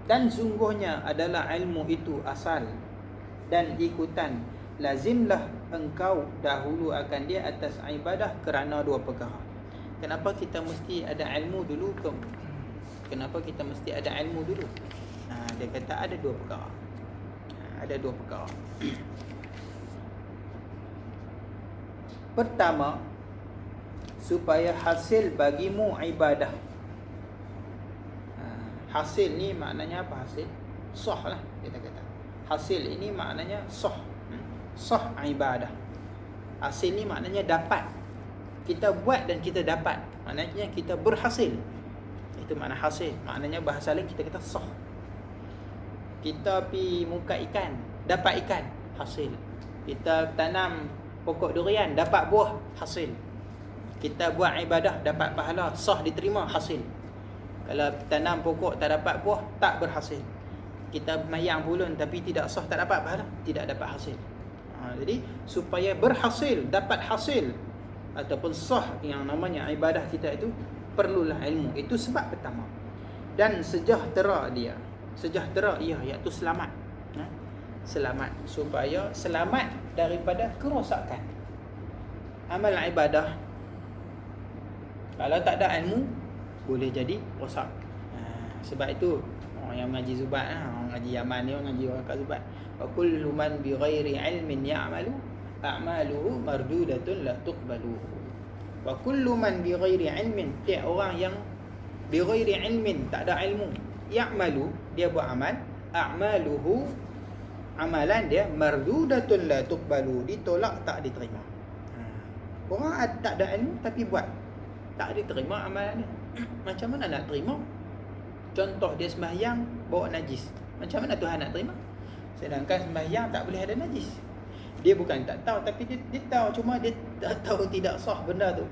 Dan sungguhnya adalah ilmu itu asal dan ikutan. Lazimlah engkau dahulu akan dia atas ibadah kerana dua perkara. Kenapa kita mesti ada ilmu dulu? Kenapa kita mesti ada ilmu dulu? Dia kata ada dua perkara. Ada dua perkara. Pertama, supaya hasil bagimu ibadah. Hasil ni maknanya apa hasil? Sah lah kita kata. Hasil ini maknanya sah. Sah ibadah. Hasil ni maknanya dapat. Kita buat dan kita dapat. Maknanya kita berhasil. Itu makna hasil. Maknanya bahasa lain kita kata sah. Kita pi muka ikan, dapat ikan, hasil. Kita tanam pokok durian, dapat buah, hasil. Kita buat ibadah, dapat pahala, sah diterima, hasil. Kalau tanam pokok tak dapat buah, tak berhasil. Kita mayang bulun tapi tidak sah, tak dapat pahala, tidak dapat hasil. Jadi supaya berhasil, dapat hasil ataupun sah yang namanya ibadah kita itu, perlulah ilmu. Itu sebab pertama. Dan sejahtera dia, sejahtera ia iaitu selamat. Selamat, supaya selamat daripada kerosakan. Amal ibadah kalau tak ada ilmu boleh jadi rosak. Sebab itu orang yang mengaji Zubat, orang mengaji Yaman ni, orang mengaji orang kat Zubat, wa kullu man bi ghairi ilmin ya'malu a'maluhu mardudatun la tuqbalu. Wa kullu man bi ghairi ilmin, tiap orang yang bi ghairi ilmin, tak ada ilmu, ya'malu, dia buat amal, a'maluhu, amalan dia, mardudatun la tuqbalu, ditolak, tak diterima. Orang tak ada ilmu tapi buat, tak diterima amalan dia. Macam mana nak terima? Contoh dia sembahyang bawa najis, macam mana Tuhan nak terima? Sedangkan sembahyang tak boleh ada najis. Dia bukan tak tahu, tapi dia tahu, cuma dia tak tahu tidak sah benda tu.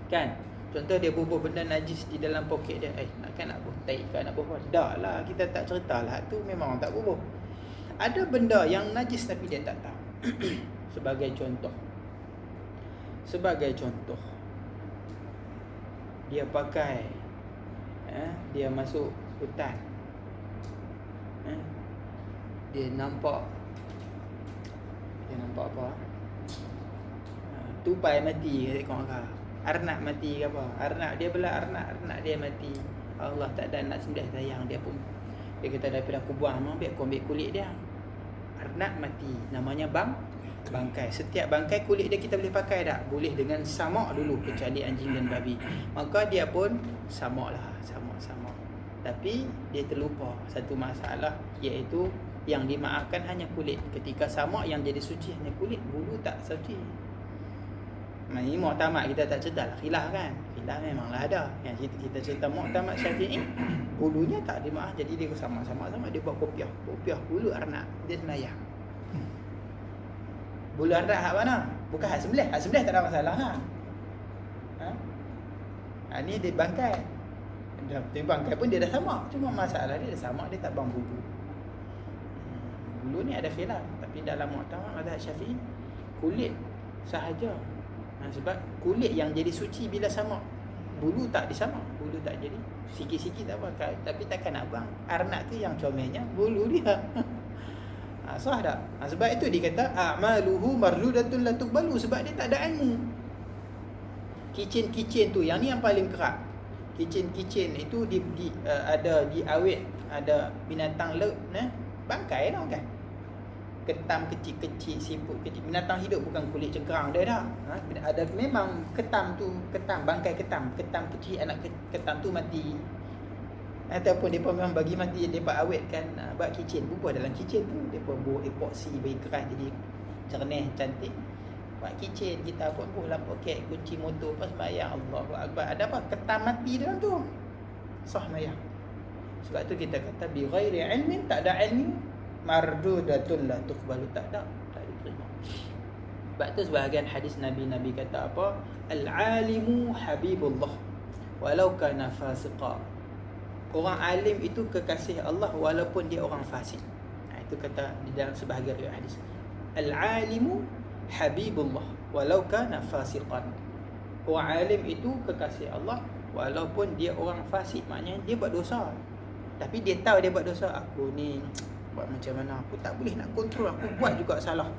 Kan? Contoh dia bubuh benda najis di dalam poket dia. Nak bubuh tai kan, nak bubuh. Dah lah, kita tak ceritalah, tu memang tak bubuh. Ada benda yang najis tapi dia tak tahu. Sebagai contoh, dia pakai, dia masuk hutan, dia nampak apa? Tupai mati kat orang. Arnab mati ke apa? Arnab dia belah arnab dia mati. Allah tak ada nak sembelih sayang dia pun. Dia kata daripada aku buang, biar aku ambil kulit dia. Arnab mati, namanya bangkai. Setiap bangkai kulit dia kita boleh pakai tak? Boleh dengan samak dulu, kecuali anjing dan babi. Maka dia pun samak. Tapi dia terlupa satu masalah, iaitu yang dimaafkan hanya kulit. Ketika samak yang jadi suci hanya kulit, bulu tak suci. Ini muktamad kita tak cerita lah, khilaf kan? Khilaf memanglah ada. Yang kita cerita muktamad Syafi'i, bulunya tak dimaaf, jadi dia sama-sama dia buat kopiah bulu arnab, dia sembahyang. Bulu arnab hak mana? Bukan hak sembelih tak ada masalah ni dia bangkai. Dia bangkai pun dia dah samak, cuma masalah dia dah samak, dia tak bang bulu. Bulu ni ada khilaf, tapi dalam muktamad mazhab Syafi'i kulit sahaja. Sebab kulit yang jadi suci bila samak, bulu tak disamak, bulu tak jadi, sikit-sikit tak apa, tapi takkan nak bang. Arnab tu yang comelnya bulu dia. Sah tak? Sebab itu dia kata a'maluhu mardudatun la tuqbalu, sebab dia tak ada ilmu. Kicin tu, yang ni yang paling kerap. Kicin itu ada di awet, ada binatang laut, bangkai dah kan. Ketam kecil-kecil, siput kecil, binatang hidup, bukan kulit cengkerang dia dah. Ada memang ketam tu, bangkai ketam kecil, anak ketam tu mati. Ataupun depa memang bagi mati, depa awetkan, buat kicin, bubuh dalam kicin tu, depa buat epoksi bagi keras jadi cernih cantik. Buat kicin, kita pun dalam poket, kunci motor pas sembahyang, Allahu Akbar. Ada apa? Ketam mati dalam tu, sah sembahyang. Sebab tu kita kata bi ghairi ilmin, tak ada ilmu, mardudatun la tuqbalu, tak diterima. Sebab tu sebahagian hadis Nabi kata apa? Al-alimu habibullah walau kana fasiqa. Orang alim itu kekasih Allah walaupun dia orang fasik. Itu kata di dalam sebahagian riwayat hadis. Al-alimu habibullah walau kana fasiqan. Orang alim itu kekasih Allah walaupun dia orang fasik, maknanya dia buat dosa. Tapi dia tahu dia buat dosa. Aku ni buat macam mana, aku tak boleh nak kontrol, aku buat juga salah.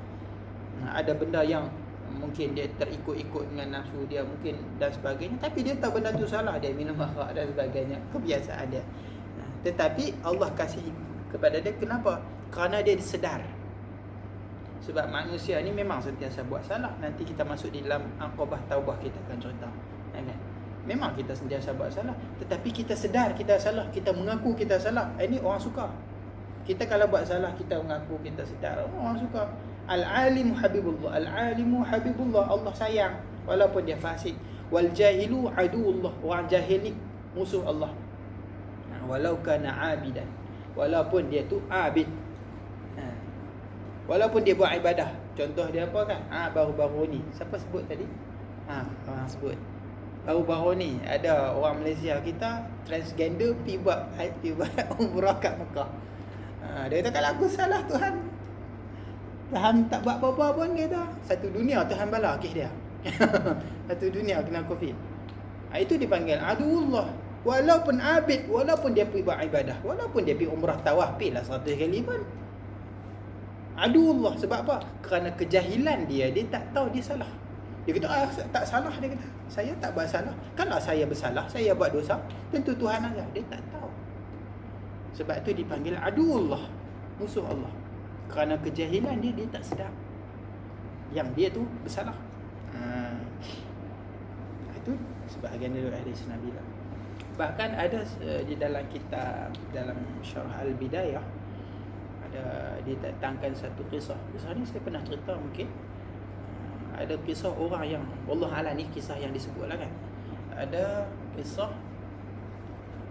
Ada benda yang mungkin dia terikut-ikut dengan nafsu dia mungkin dan sebagainya, tapi dia tahu benda tu salah, dia minum arak dan sebagainya, kebiasaan dia. Tetapi Allah kasih kepada dia, kenapa? Kerana dia sedar. Sebab manusia ni memang sentiasa buat salah. Nanti kita masuk di dalam Aqabah Taubah, kita akan cerita, kan? Memang kita sentiasa buat salah, tetapi kita sedar kita salah, kita mengaku kita salah. Ini orang suka. Kita kalau buat salah, kita mengaku kita sedar, orang suka. Al-alimu habibullah, al-alimu habibullah, Allah sayang walaupun dia fasik. Wal jahilu aduullah, orang jahil ni musuh Allah. Walau kana abidan, walaupun dia tu abid, walaupun dia buat ibadah. Contoh dia apa kan? Baru-baru ni siapa sebut tadi? Orang sebut baru-baru ni ada orang Malaysia kita transgender pergi buat umrah kat Mekah. Dia kata kalau aku salah Tuhan tak buat apa-apa pun, dia kata satu dunia Tuhan bala kes dia. Satu dunia kena Covid. Itu dipanggil aduullah. Walaupun abid, walaupun dia pergi buat ibadah, walaupun dia pergi umrah tawaf, pergilah 100 kali pun aduullah. Sebab apa? Kerana kejahilan dia tak tahu dia salah. Dia kata tak salah, dia kata saya tak buat salah. Kalau saya bersalah, saya buat dosa, tentu Tuhan azab. Dia tak tahu. Sebab tu dipanggil aduullah, musuh Allah. Kerana kejahilan dia tak sedar yang dia tu bersalah. Itu sebahagian dari hadis Nabi lah. Bahkan ada di dalam kitab, dalam Syarah Al-Bidayah, ada ditatangkan satu kisah. Kisah ni saya pernah cerita mungkin. Ada kisah orang yang wallah alam, ni kisah yang disebut lah kan. Ada kisah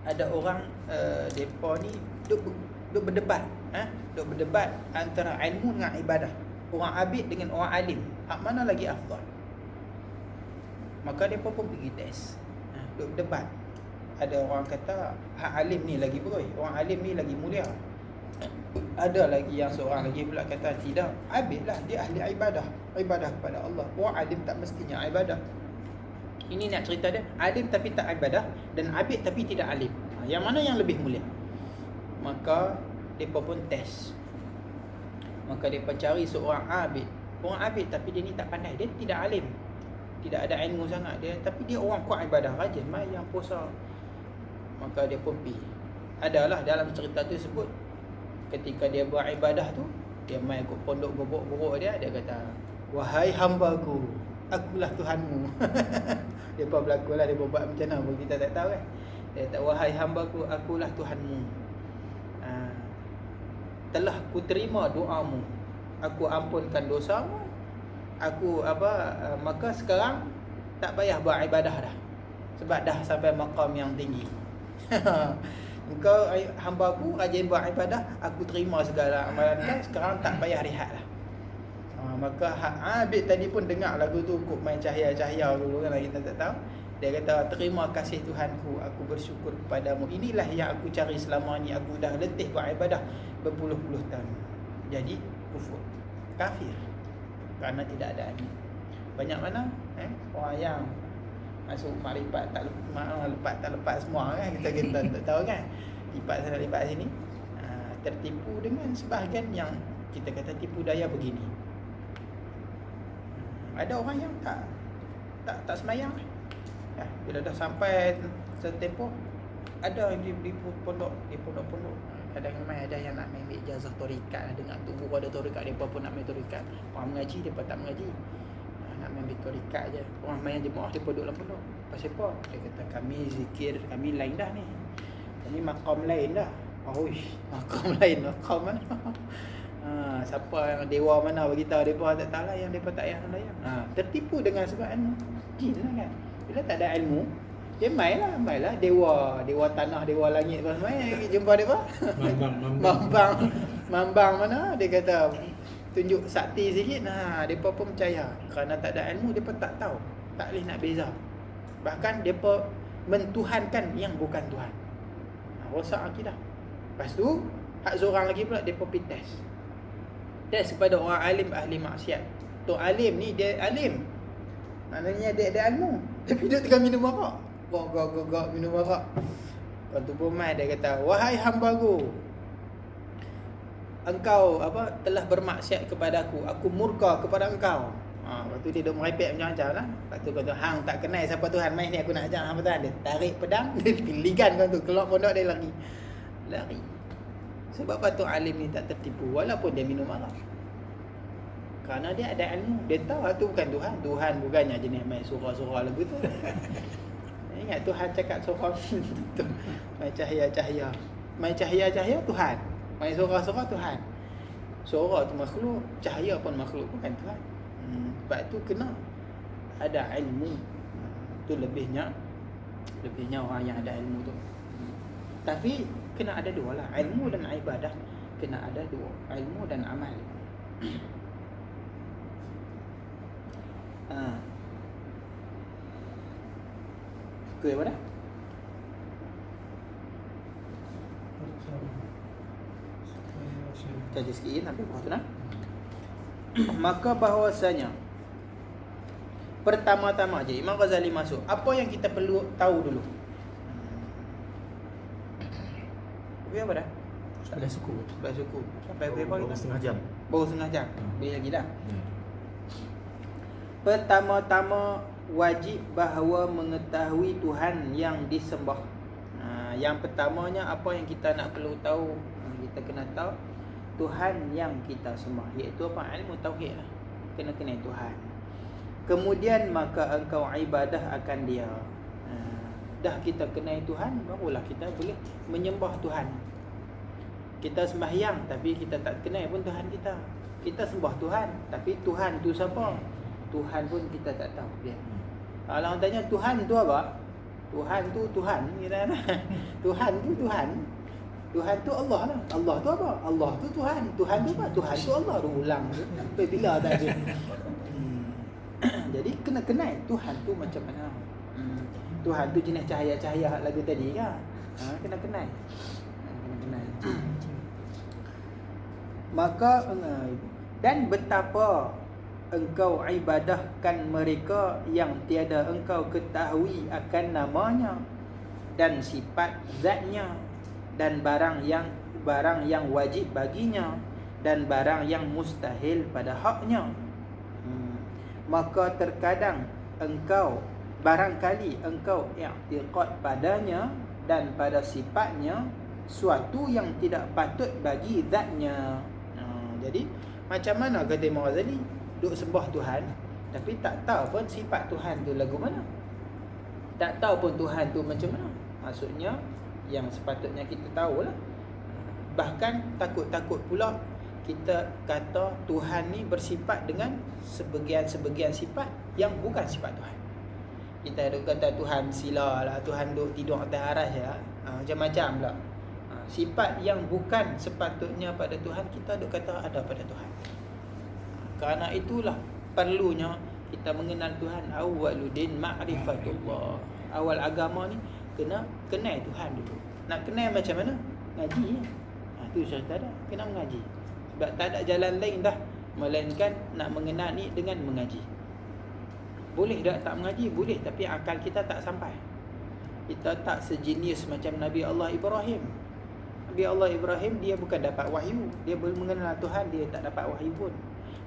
ada orang depa ni duk berdebat, duk berdebat antara ilmu dengan ibadah. Orang abid dengan orang alim, hak mana lagi afdal? Maka depa pun pergi test. Duk berdebat. Ada orang kata hak alim ni lagi beroi, orang alim ni lagi mulia. Ada lagi yang seorang lagi pula kata tidak, abid lah, dia ahli ibadah kepada Allah. Orang alim tak mestinya ibadah. Ini nak cerita dia, alim tapi tak ibadah, dan abid tapi tidak alim. Yang mana yang lebih mulia? Maka mereka pun test. Maka mereka cari seorang abid. Orang abid tapi dia ni tak pandai, dia tidak alim, tidak ada ilmu sangat dia, tapi dia orang kuat ibadah, rajin yang puasa. Maka dia pun pergi. Adalah dalam cerita tu sebut, ketika dia buat ibadah tu, dia main ikut pondok gobok-gobok dia kata, wahai hambaku, akulah Tuhanmu. Dia pun berlaku lah, dia buat macam mana pun kita tak tahu kan. Dia kata, wahai hambaku, akulah Tuhanmu. Telah ku terima doamu, aku ampunkan dosamu, aku maka sekarang tak payah buat ibadah dah, sebab dah sampai maqam yang tinggi. Engkau hamba-Ku rajin buat ibadah, aku terima segala amalan kau, sekarang tak payah rehat lah. Maka abid tadi pun dengar lagu tu, kok main cahaya-cahaya dulu kan, kita tak tahu. Dia kata, terima kasih Tuhanku, aku bersyukur kepadamu. Inilah yang aku cari selama ni, aku dah letih buat ibadah berpuluh-puluh tahun. Jadi kufur, kafir, kerana tidak ada ilmu. Banyak mana orang yang masuk makrifat tak lepas semua kan, kita tak tahu kan, lipat sana lipat sini, tertipu dengan sebahagian yang kita kata tipu daya begini. Ada orang yang tak semayang bila dah sampai setempoh, ada di pondok, kadang memang ada yang nak ambil ijazah tarikat, dengar tu guru ada tarikat, dia pun nak ambil tarikat. Orang mengaji, dia tak mengaji, nak ambil tarikat je. Orang main jemaah, dia duduk dalam pondok. Pasal apa? Dia kata, kami zikir, kami lain dah ni, kami maqam lain dah. Maqam lain, maqam mana? Siapa yang dewa mana beritahu depa tak tahu lah, yang depa tak payah layan. Tertipu dengan sebab jin lah kan. Bila tak ada ilmu, dia mainlah dewa tanah, dewa langit apa semua jumpa depa. Mambang mana, dia kata tunjuk sakti sikit, depa pun percaya. Kerana tak ada ilmu, depa tak tahu, tak boleh nak beza. Bahkan depa mentuhankan yang bukan Tuhan. Rosak akidah. Lepas tu hak seorang lagi pula, depa pergi test kepada orang alim ahli maksiat. Tok alim ni dia alim, maknanya dia ada ilmu, tapi dia tengah minum arak. Gok minum arak. Orang tu pun mai dia kata, "Wahai hamba-Ku, engkau telah bermaksiat kepada aku murka kepada engkau." Lepas tu dia duk merepek macam-macam lah. Lepas tu kata, "Hang tak kenal siapa Tuhan, mai ni aku nak ajar hang Tuhan." Dia tarik pedang, dia ligan kau tu, keluar pondok dia lari. Sebab patut alim ni tak tertipu walaupun dia minum arak. Kerana dia ada ilmu, dia tahu tu bukan Tuhan. Tuhan bukannya jenis main surah-surah lagu tu. Ingat Tuhan cakap surah tu, main cahaya-cahaya. Main cahaya-cahaya Tuhan. Main surah-surah Tuhan. Surah tu makhluk, cahaya pun makhluk, bukan Tuhan. Sebab tu kena ada ilmu. Tu lebihnya orang yang ada ilmu tu. Tapi kena ada dua lah. Ilmu dan ibadah kena ada dua. Ilmu dan amal. Ke apa dah? Kaji sikit sampai bawah tu nah. Maka bahawasanya pertama-tama je Imam Ghazali masuk, apa yang kita perlu tahu dulu? Dia apa dah? Sebelah suku. Sampai berapa? Setengah jam. Baru setengah jam. Boleh lagi dah. Pertama-tama wajib bahawa mengetahui Tuhan yang disembah. Yang pertamanya apa yang kita nak perlu tahu? Kita kena tahu Tuhan yang kita sembah, iaitu apa? Ilmu tauhid lah. Kena kenal Tuhan. Kemudian maka engkau ibadah akan dia. Dah kita kenal Tuhan, barulah kita boleh menyembah Tuhan. Kita sembahyang tapi kita tak kenal pun Tuhan kita. Kita sembah Tuhan, tapi Tuhan tu siapa? Tuhan pun kita tak tahu dia. Kalau orang tanya Tuhan tu apa? Tuhan tu Tuhan, kita kata. Tuhan tu Tuhan. Tuhan tu Allah lah. Allah tu apa? Allah tu Tuhan. Tuhan tu apa? Tuhan tu Allah. Ulang sampai bila tak ada. Jadi kena kenal Tuhan tu macam mana. Tuhan tu jenis cahaya-cahaya lagu tadi kan? Kena kenal. Maka dan betapa engkau ibadahkan mereka yang tiada engkau ketahui akan namanya dan sifat zatnya, dan barang yang wajib baginya dan barang yang mustahil pada haknya. Maka terkadang barangkali engkau i'tiqad padanya dan pada sifatnya suatu yang tidak patut bagi zatnya. Jadi macam mana kata Imam Ghazali, duk sembah Tuhan tapi tak tahu pun sifat Tuhan tu lagu mana, tak tahu pun Tuhan tu macam mana. Maksudnya yang sepatutnya kita tahulah. Bahkan takut-takut pula kita kata Tuhan ni bersifat dengan sebagian-sebagian sifat yang bukan sifat Tuhan. Kita duk kata Tuhan sila lah, Tuhan duk tidur atas aras ya. Macam-macam pula. Sifat yang bukan sepatutnya pada Tuhan, kita duk kata ada pada Tuhan. Kerana itulah perlunya kita mengenal Tuhan. Awwaluddin ma'rifatullah. Awal agama ni kena kenal Tuhan dulu. Nak kenal macam mana? Ngaji ya. Tu cerita dah, kena mengaji. Sebab tak ada jalan lain dah melainkan nak mengenal ni dengan mengaji. Boleh tak mengaji? Boleh, tapi akal kita tak sampai. Kita tak sejenis macam Nabi Allah Ibrahim. Nabi Allah Ibrahim dia bukan dapat wahyu, dia belum mengenal Tuhan, dia tak dapat wahyu pun.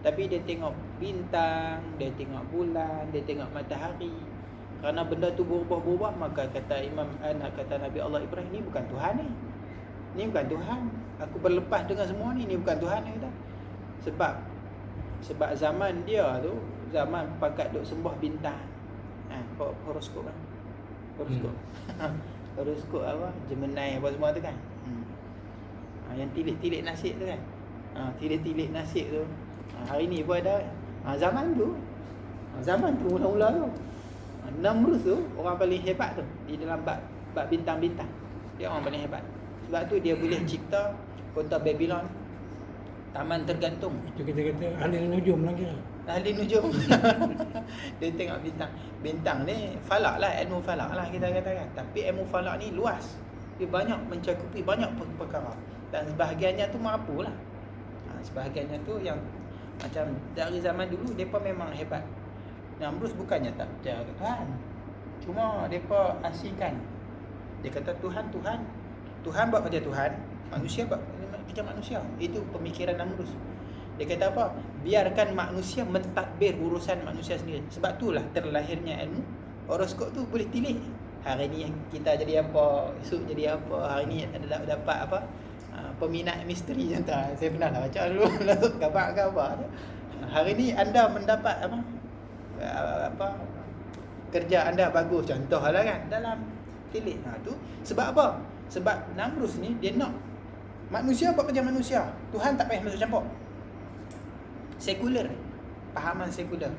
Tapi dia tengok bintang, dia tengok bulan, dia tengok matahari. Kerana benda tu berubah-ubah, maka kata Nabi Allah Ibrahim, ni bukan Tuhan ni. Ni bukan Tuhan. Aku berlepas dengan semua ni bukan Tuhan ni kata. Sebab zaman dia tu zaman pakat duk sembah bintang. Horoskop kan. Horoskop apa? Gemini apa semua tu kan. Yang tilik-tilik nasib tu kan. Tilik-tilik nasib tu. Hari ni pun ada. Zaman tu mula-mula tu. Namrud tu orang paling hebat tu di dalam bab bintang-bintang. Dia orang paling hebat. Sebab tu dia boleh cipta kota Babylon, taman tergantung. Itu kita kata ahli nujum lagi. Ahli nujum. Dia tengok bintang. Bintang ni falak lah, ilmu falak lah kita katakan. Tapi ilmu falak ni luas. Dia banyak mencakupi banyak perkara. Dan sebahagiannya tu mampu lah. Sebahagiannya tu yang macam dari zaman dulu mereka memang hebat. Namrud bukannya tak percaya ke Tuhan. Cuma mereka asingkan Dia kata Tuhan buat kerja Tuhan, manusia buat kerja manusia. Itu pemikiran Namrus. Dia kata apa? Biarkan manusia mentadbir urusan manusia sendiri. Sebab itulah terlahirnya ilmu horoskop tu boleh tilik. Hari ni kita jadi apa, esok jadi apa, hari ni ada dapat apa, peminat misteri macam tu. Saya pernah lah baca dulu khabar-khabar tu. Hari ni anda mendapat apa kerja anda bagus, contohlah kan, dalam tilik. Tu sebab apa? Sebab Namrus ni dia nak manusia buat kerja manusia, Tuhan tak payah masuk campur. Sekular, pahaman sekular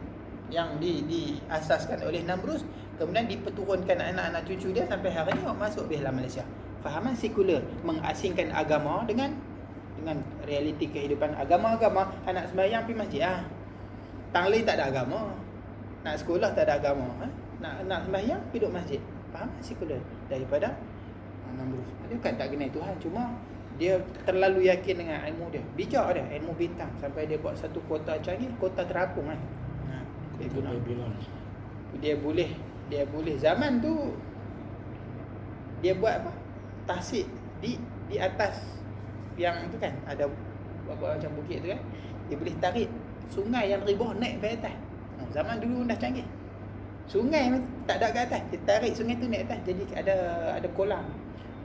yang diasaskan oleh Namrus, kemudian diperturunkan anak-anak cucu dia sampai hari ni masuk dalam Malaysia. Fahaman sekular mengasingkan agama dengan realiti kehidupan. Agama anak sembahyang pergi masjid Tanglin tak ada agama, nak sekolah tak ada agama, nak sembahyang pergi duduk masjid. Fahaman sekular daripada Namrus. Dia kan tak kenal Tuhan, cuma dia terlalu yakin dengan ilmu dia. Bijak dia, ilmu bintang, sampai dia buat satu kota canggih, kota terapung kan. Dia guna. Dia boleh zaman tu dia buat apa? Tasik di atas yang tu kan, ada apa macam bukit tu kan. Dia boleh tarik sungai yang ribuh naik ke atas. Zaman dulu dah canggih. Sungai tak ada ke atas, dia tarik sungai tu naik atas, jadi ada kolam.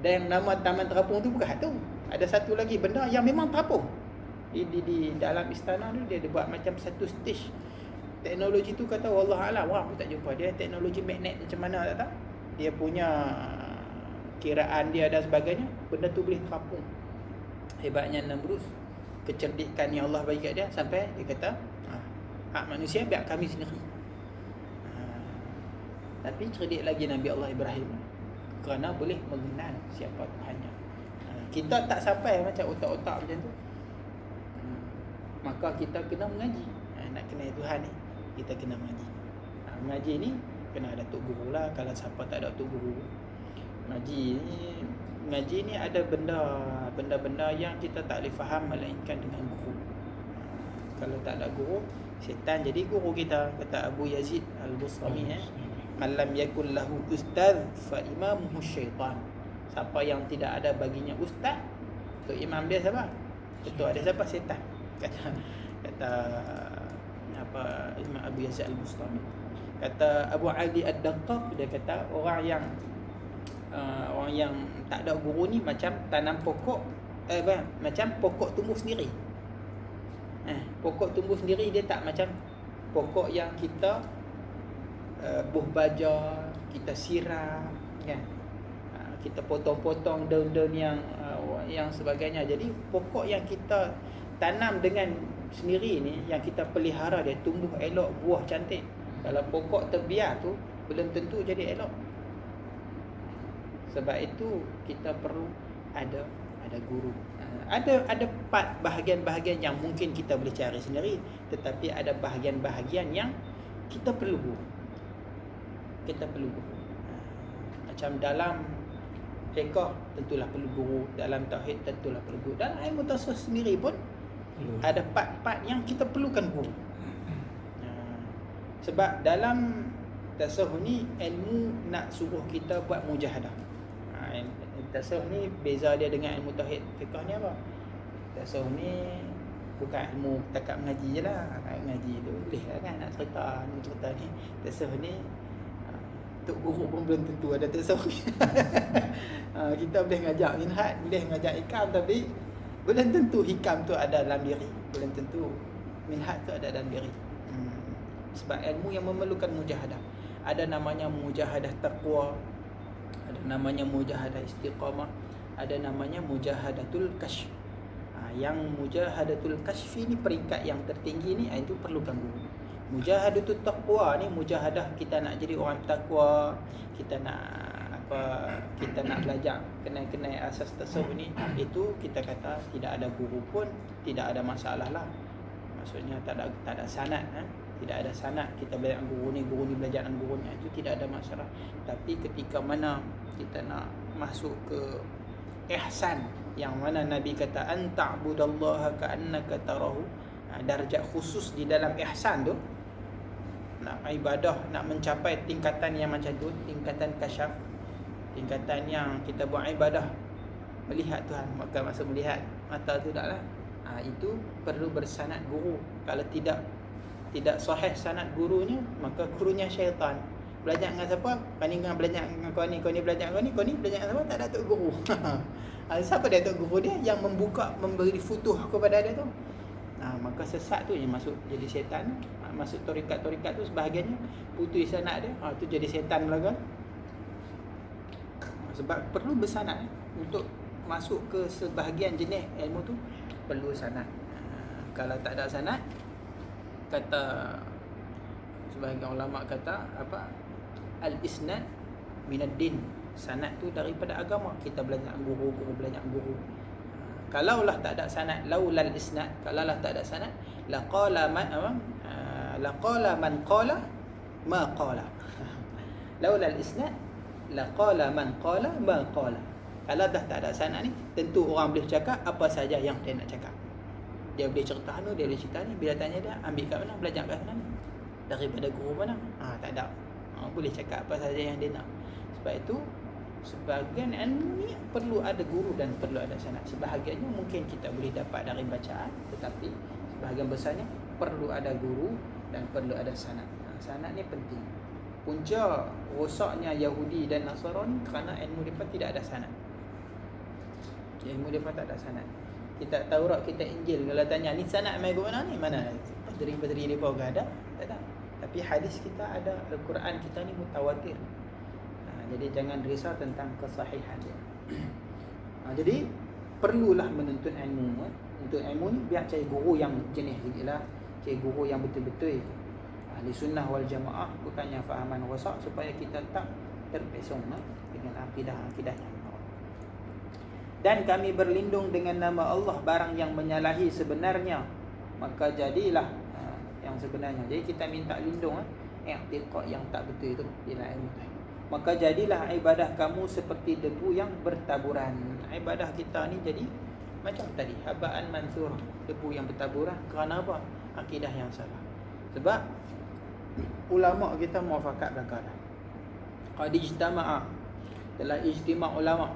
Dan yang nama Taman Terapung tu bukan tu. Ada satu lagi benda yang memang terapung. Di dalam istana tu dia ada buat macam satu stage. Teknologi tu kata wallahualam, aku tak jumpa. Dia teknologi magnet macam mana tak tahu. Dia punya kiraan dia dan sebagainya, benda tu boleh terapung. Hebatnya Namrus, kecerdikan yang Allah bagi kat dia, sampai dia kata hak manusia biar kami sendiri. Tapi cerdik lagi Nabi Allah Ibrahim, kerana boleh mengenal siapa Tuhannya. Kita tak sampai macam otak-otak macam tu. Maka kita kena mengaji. Nak kenal Tuhan ni, kita kena mengaji. Mengaji ni kena ada tok guru lah. Kalau siapa tak ada tok guru, mengaji ni ada benda-benda yang kita tak boleh faham melainkan dengan guru. Kalau tak ada guru, syaitan jadi guru kita. Kata Abu Yazid Al-Bustami, man lam yakul lahu ustaz fa imamuhu syaitan. Siapa yang tidak ada baginya ustaz, tu imam dia siapa? Itu ada siapa? Syaitan. Kata apa Imam Abu Yazid Al-Bustami. Kata Abu Ali Ad-Daqqaq, dia kata orang yang tak ada guru ni macam tanam pokok, macam pokok tumbuh sendiri. Pokok tumbuh sendiri, dia tak macam pokok yang kita buh baja, kita siram kan. Kita potong-potong daun-daun yang sebagainya. Jadi pokok yang kita tanam dengan sendiri ni, yang kita pelihara dia, tumbuh elok, buah cantik. Kalau pokok terbiar tu belum tentu jadi elok. Sebab itu kita perlu ada guru. Ada part bahagian-bahagian yang mungkin kita boleh cari sendiri, tetapi ada bahagian-bahagian yang kita perlu guru. Kita perlu guru. Macam dalam fiqh tentulah perlu guru, dalam tauhid tentulah perlu guru, dalam ilmu tasawuf sendiri pun ada part-part yang kita perlukan guru. Sebab dalam tasawuf ni ilmu nak suruh kita buat mujahadah. Tasawuf ni beza dia dengan ilmu tauhid. Fiqh ni apa? Tasawuf ni bukan ilmu takat mengaji je lah. Mengaji tu boleh lah kan, nak cerita ni. Tasawuf ni tok guru pun belum tentu ada tasawuf. Kita boleh ngajak minhat, boleh ngajak hikam, tapi belum tentu hikam tu ada dalam diri, belum tentu minhat tu ada dalam diri. Sebab ilmu yang memerlukan mujahadah. Ada namanya mujahadah taqwa, ada namanya mujahadah istiqamah, ada namanya mujahadatul kashf. Yang mujahadatul kashfi ni peringkat yang tertinggi ni, itu perlukan guru. Mujahadatul taqwa ni mujahadah kita nak jadi orang takwa, kita nak belajar kenal asas tasawuf ni, itu kita kata tidak ada guru pun tidak ada masalah lah. Maksudnya tak ada sanad, tidak ada sanad, kita belajar guru ni belajar dengan guru ni, itu tidak ada masalah. Tapi ketika mana kita nak masuk ke ihsan, yang mana Nabi kata anta'budallaha ka'annaka tarahu, darjat khusus di dalam ihsan tu, nak ibadah, nak mencapai tingkatan yang macam tu, tingkatan kasyaf, tingkatan yang kita buat ibadah melihat Tuhan, maka masa melihat mata tu taklah. Itu perlu bersanad guru. Kalau tidak sahih sanad gurunya, maka gurunya syaitan. Belajar dengan siapa? Kau ni belajar dengan kau ni belajar dengan kau ni belajar dengan siapa? Tak ada tok guru. Siapa dia tok guru dia? Yang membuka, memberi futuh kepada dia tu. Maka sesat tu yang masuk jadi syaitan. Masuk torikat-torikat tu sebahagiannya putus sanad dia, tu jadi syaitan belaka. Sebab perlu bersanad untuk masuk ke sebahagian jenis ilmu tu perlu sanad. Kalau tak ada sanad, kata sebahagian ulama kata apa, al-isnad minad din, sanad tu daripada agama. Kita belajar guru belajar guru. Kalaulah tak ada sanad, laulal isnad, kalaulah tak ada sanad, laqala man qala ma qala. Laulal isnad laqala man qala ma qala. Kalau dah tak ada sanad ni, tentu orang boleh cakap apa saja yang dia nak cakap. Dia boleh cerita ni, dia boleh cerita ni. Bila tanya dia, ambil kat mana, belajar kat mana, daripada guru mana, tak ada. Boleh cakap apa saja yang dia nak. Sebab itu sebahagian ilmu ni perlu ada guru dan perlu ada sanad. Sebahagiannya mungkin kita boleh dapat dari bacaan, tetapi sebahagian besarnya perlu ada guru dan perlu ada sanad. Sanad ni penting. Punca rosaknya Yahudi dan Nasrani kerana ilmu mereka tidak ada sanad. Ilmu mereka tak ada sanad. Kita Taurat, kita Injil, kalau tanya ni sanad mai ke mana ni? Mana? Padri-padri mereka ke ada? Tak ada. Tapi hadis kita ada, Al-Quran kita ni mutawatir. Jadi jangan risau tentang kesahihan dia. Jadi perlulah menuntut ilmu. Untuk ilmu ni biar cari guru yang jenis sikitlah, cari guru yang betul-betul ahli sunnah wal jamaah, bukannya fahaman rosak, supaya kita tak terpesong dengan akidah yang benar. Dan kami berlindung dengan nama Allah barang yang menyalahi sebenarnya, maka jadilah yang sebenarnya. Jadi kita minta lindung i'tiqad yang tak betul itu dalam ilmu tu. Maka jadilah ibadah kamu seperti debu yang bertaburan. Ibadah kita ni jadi macam tadi, habaan mansur, debu yang bertaburan. Kerana apa? Akidah yang salah. Sebab ulama kita muafakat belaka dah. Qad ijtama'a, telah ijtima' ulama,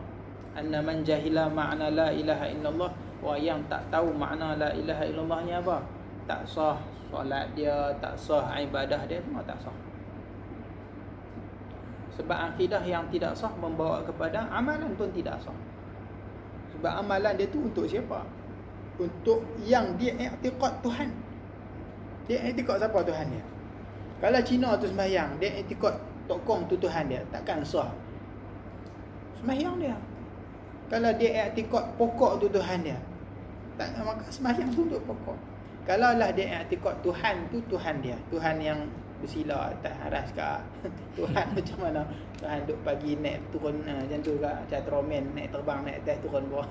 anna man jahila ma'na la ilaha illallah, wa yang tak tahu makna la ilaha illallah ni apa, tak sah solat dia, tak sah ibadah dia, semua tak sah. Sebab akidah yang tidak sah membawa kepada amalan pun tidak sah. Sebab amalan dia tu untuk siapa? Untuk yang dia i'tiqad Tuhan. Dia i'tiqad siapa Tuhan dia? Kalau Cina tu sembahyang, dia i'tiqad tokong tu Tuhan dia, takkan sah sembahyang dia. Kalau dia i'tiqad pokok tu Tuhan dia, tak, maka sembahyang tu untuk pokok. Kalau lah dia i'tiqad Tuhan tu Tuhan dia, Tuhan yang bersila atas aras ke, Tuhan macam mana, Tuhan duk pagi naik turun macam tu ke, macam Tromen naik terbang naik atas turun bawah.